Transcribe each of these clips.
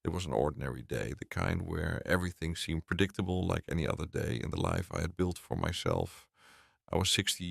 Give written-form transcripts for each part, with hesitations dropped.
It was an ordinary day, the kind where everything seemed predictable like any other day in the life I had built for myself. I was 60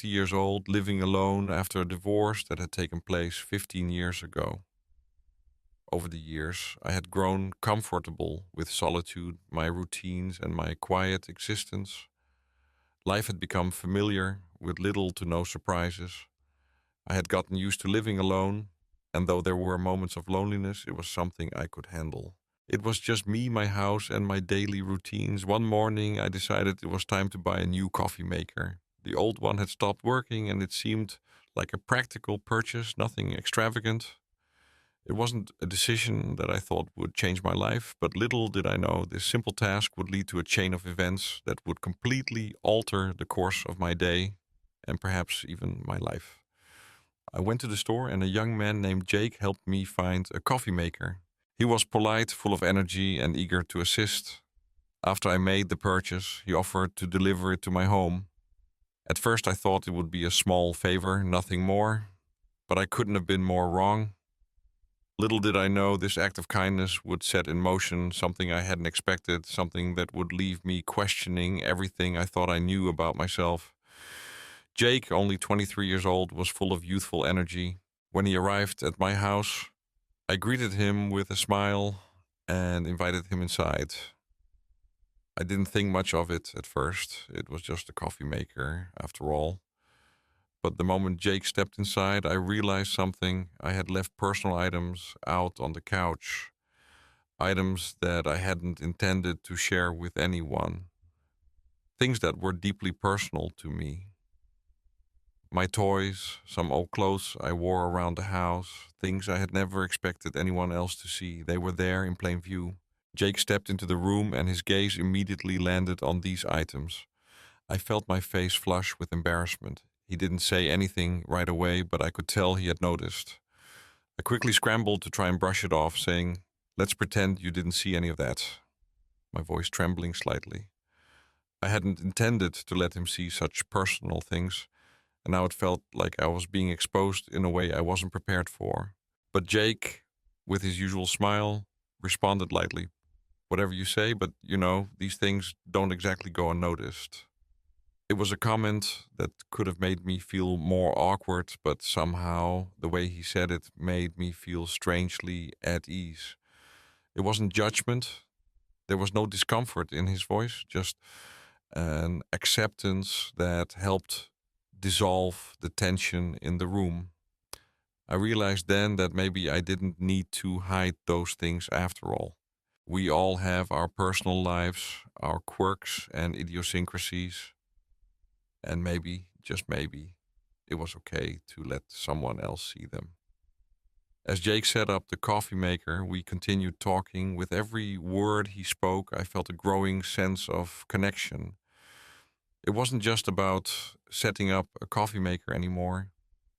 years old, living alone after a divorce that had taken place 15 years ago. Over the years, I had grown comfortable with solitude, my routines, and my quiet existence. Life had become familiar with little to no surprises. I had gotten used to living alone, and though there were moments of loneliness, it was something I could handle. It was just me, my house, and my daily routines. One morning, I decided it was time to buy a new coffee maker. The old one had stopped working, and it seemed like a practical purchase, nothing extravagant. It wasn't a decision that I thought would change my life, but little did I know this simple task would lead to a chain of events that would completely alter the course of my day and perhaps even my life. I went to the store and a young man named Jake helped me find a coffee maker. He was polite, full of energy, and eager to assist. After I made the purchase, he offered to deliver it to my home. At first, I thought it would be a small favor, nothing more, but I couldn't have been more wrong. Little did I know this act of kindness would set in motion something I hadn't expected, something that would leave me questioning everything I thought I knew about myself. Jake, only 23 years old, was full of youthful energy. When he arrived at my house, I greeted him with a smile and invited him inside. I didn't think much of it at first. It was just a coffee maker, after all. But the moment Jake stepped inside, I realized something. I had left personal items out on the couch, items that I hadn't intended to share with anyone, things that were deeply personal to me. My toys, some old clothes I wore around the house, things I had never expected anyone else to see. They were there in plain view. Jake stepped into the room and his gaze immediately landed on these items. I felt my face flush with embarrassment. He didn't say anything right away, but I could tell he had noticed. I quickly scrambled to try and brush it off, saying, "Let's pretend you didn't see any of that," my voice trembling slightly. I hadn't intended to let him see such personal things, and now it felt like I was being exposed in a way I wasn't prepared for. But Jake, with his usual smile, responded lightly, "Whatever you say, but these things don't exactly go unnoticed." It was a comment that could have made me feel more awkward, but somehow the way he said it made me feel strangely at ease. It wasn't judgment. There was no discomfort in his voice, just an acceptance that helped dissolve the tension in the room. I realized then that maybe I didn't need to hide those things after all. We all have our personal lives, our quirks and idiosyncrasies, and maybe, just maybe, it was okay to let someone else see them. As Jake set up the coffee maker, we continued talking. With every word he spoke, I felt a growing sense of connection. It wasn't just about setting up a coffee maker anymore.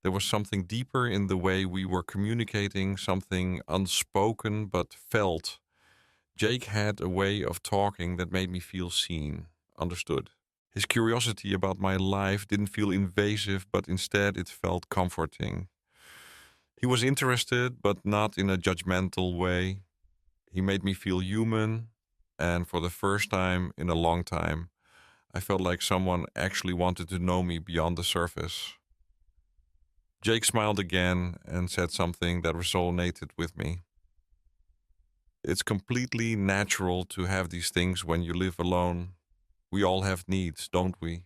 There was something deeper in the way we were communicating, something unspoken but felt. Jake had a way of talking that made me feel seen, understood. His curiosity about my life didn't feel invasive, but instead it felt comforting. He was interested, but not in a judgmental way. He made me feel human, and for the first time in a long time, I felt like someone actually wanted to know me beyond the surface. Jake smiled again and said something that resonated with me. It's completely natural to have these things when you live alone. We all have needs, don't we?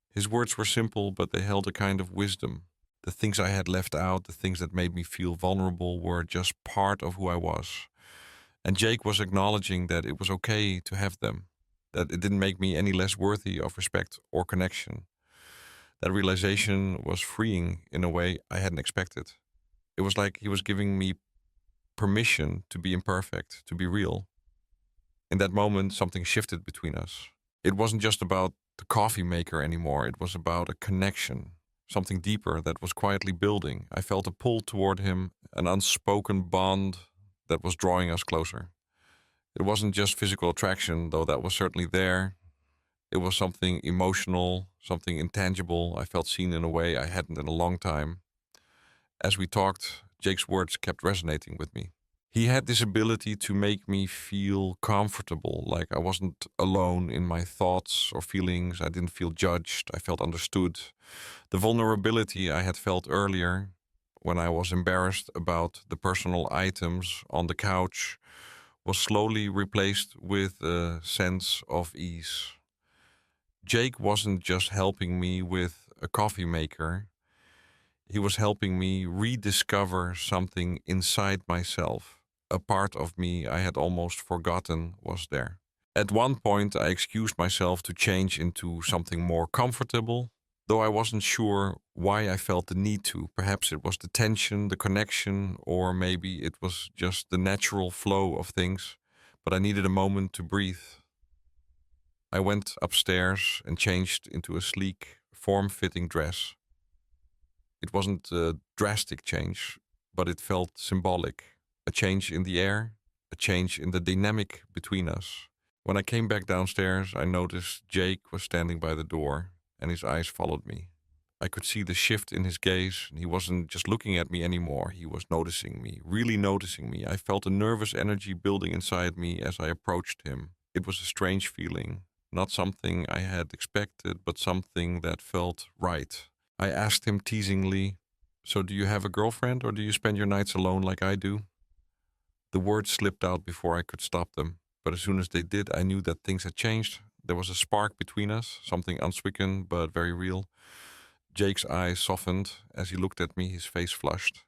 His words were simple, but they held a kind of wisdom. The things I had left out, the things that made me feel vulnerable, were just part of who I was. And Jake was acknowledging that it was okay to have them, that it didn't make me any less worthy of respect or connection. That realization was freeing in a way I hadn't expected. It was like he was giving me permission to be imperfect, to be real. In that moment, something shifted between us. It wasn't just about the coffee maker anymore, it was about a connection, something deeper that was quietly building. I felt a pull toward him, an unspoken bond that was drawing us closer. It wasn't just physical attraction, though that was certainly there. It was something emotional, something intangible. I felt seen in a way I hadn't in a long time. As we talked, Jake's words kept resonating with me. He had this ability to make me feel comfortable, like I wasn't alone in my thoughts or feelings. I didn't feel judged. I felt understood. The vulnerability I had felt earlier when I was embarrassed about the personal items on the couch was slowly replaced with a sense of ease. Jake wasn't just helping me with a coffee maker, he was helping me rediscover something inside myself. A part of me I had almost forgotten was there. At one point, I excused myself to change into something more comfortable, though I wasn't sure why I felt the need to. Perhaps it was the tension, the connection, or maybe it was just the natural flow of things. But I needed a moment to breathe. I went upstairs and changed into a sleek, form fitting dress. It wasn't a drastic change, but it felt symbolic. A change in the air, a change in the dynamic between us. When I came back downstairs, I noticed Jake was standing by the door, and his eyes followed me. I could see the shift in his gaze, and he wasn't just looking at me anymore. He was noticing me, really noticing me. I felt a nervous energy building inside me as I approached him. It was a strange feeling, not something I had expected, but something that felt right. I asked him teasingly, "So do you have a girlfriend or do you spend your nights alone like I do?" The words slipped out before I could stop them, but as soon as they did, I knew that things had changed. There was a spark between us, something unspoken but very real. Jake's eyes softened as he looked at me, his face flushed.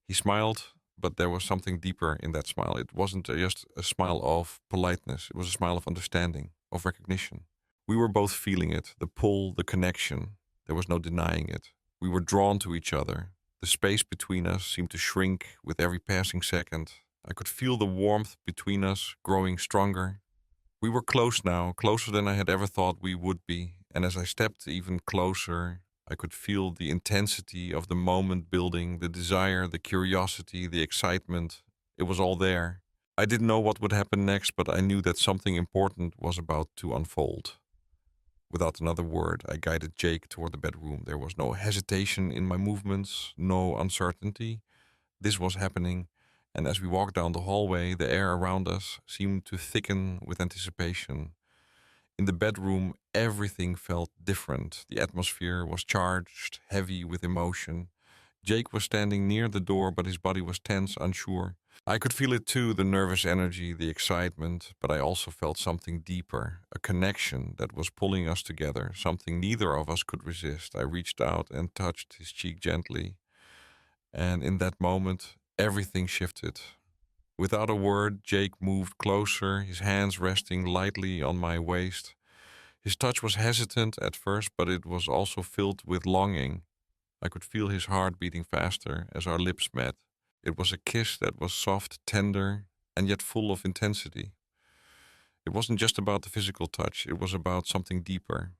He smiled, but there was something deeper in that smile. It wasn't just a smile of politeness, it was a smile of understanding, of recognition. We were both feeling it, the pull, the connection. There was no denying it. We were drawn to each other. The space between us seemed to shrink with every passing second. I could feel the warmth between us growing stronger. We were close now, closer than I had ever thought we would be. And as I stepped even closer, I could feel the intensity of the moment building, the desire, the curiosity, the excitement. It was all there. I didn't know what would happen next, but I knew that something important was about to unfold. Without another word, I guided Jake toward the bedroom. There was no hesitation in my movements, no uncertainty. This was happening, and as we walked down the hallway, the air around us seemed to thicken with anticipation. In the bedroom, everything felt different. The atmosphere was charged, heavy with emotion. Jake was standing near the door, but his body was tense, unsure. I could feel it too, the nervous energy, the excitement, but I also felt something deeper, a connection that was pulling us together, something neither of us could resist. I reached out and touched his cheek gently, and in that moment, everything shifted. Without a word, Jake moved closer, his hands resting lightly on my waist. His touch was hesitant at first, but it was also filled with longing. I could feel his heart beating faster as our lips met. It was a kiss that was soft, tender, and yet full of intensity. It wasn't just about the physical touch, it was about something deeper,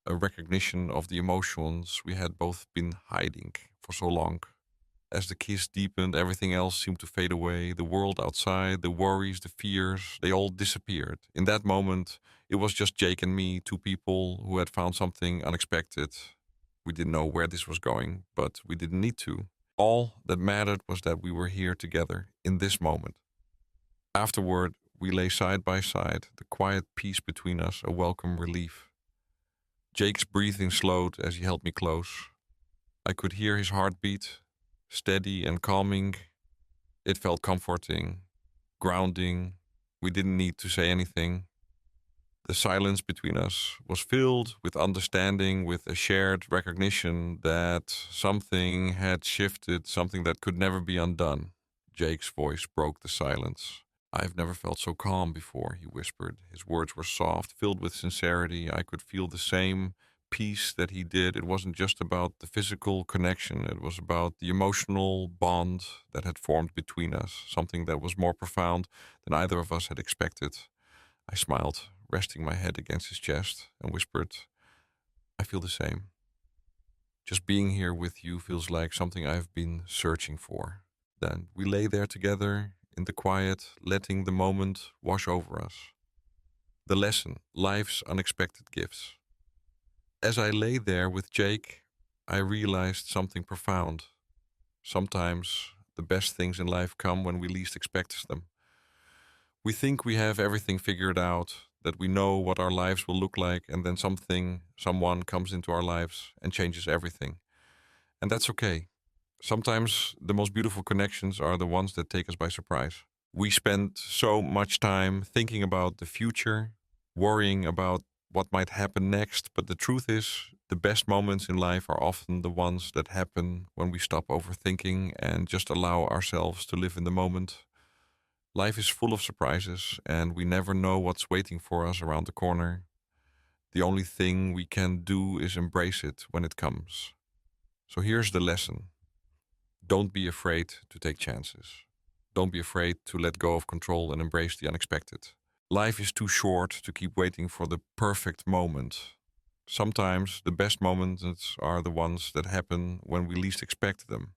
a recognition of the emotions we had both been hiding for so long. As the kiss deepened, everything else seemed to fade away. The world outside, the worries, the fears, they all disappeared. In that moment, it was just Jake and me, two people who had found something unexpected. We didn't know where this was going, but we didn't need to. All that mattered was that we were here together in this moment. Afterward, we lay side by side, the quiet peace between us a welcome relief. Jake's breathing slowed as he held me close. I could hear his heartbeat, steady and calming. It felt comforting, grounding. We didn't need to say anything. The silence between us was filled with understanding, with a shared recognition that something had shifted, something that could never be undone. Jake's voice broke the silence. "I've never felt so calm before," he whispered. His words were soft, filled with sincerity. I could feel the same peace that he did. It wasn't just about the physical connection, it was about the emotional bond that had formed between us, something that was more profound than either of us had expected. I smiled, resting my head against his chest, and whispered, "I feel the same. Just being here with you feels like something I've been searching for." Then we lay there together in the quiet, letting the moment wash over us. The lesson, life's unexpected gifts. As I lay there with Jake, I realized something profound. Sometimes the best things in life come when we least expect them. We think we have everything figured out, that we know what our lives will look like, and then someone comes into our lives and changes everything. And that's okay. Sometimes the most beautiful connections are the ones that take us by surprise. We spend so much time thinking about the future, worrying about what might happen next, but the truth is, the best moments in life are often the ones that happen when we stop overthinking and just allow ourselves to live in the moment. Life is full of surprises, and we never know what's waiting for us around the corner. The only thing we can do is embrace it when it comes. So here's the lesson: don't be afraid to take chances. Don't be afraid to let go of control and embrace the unexpected. Life is too short to keep waiting for the perfect moment. Sometimes the best moments are the ones that happen when we least expect them.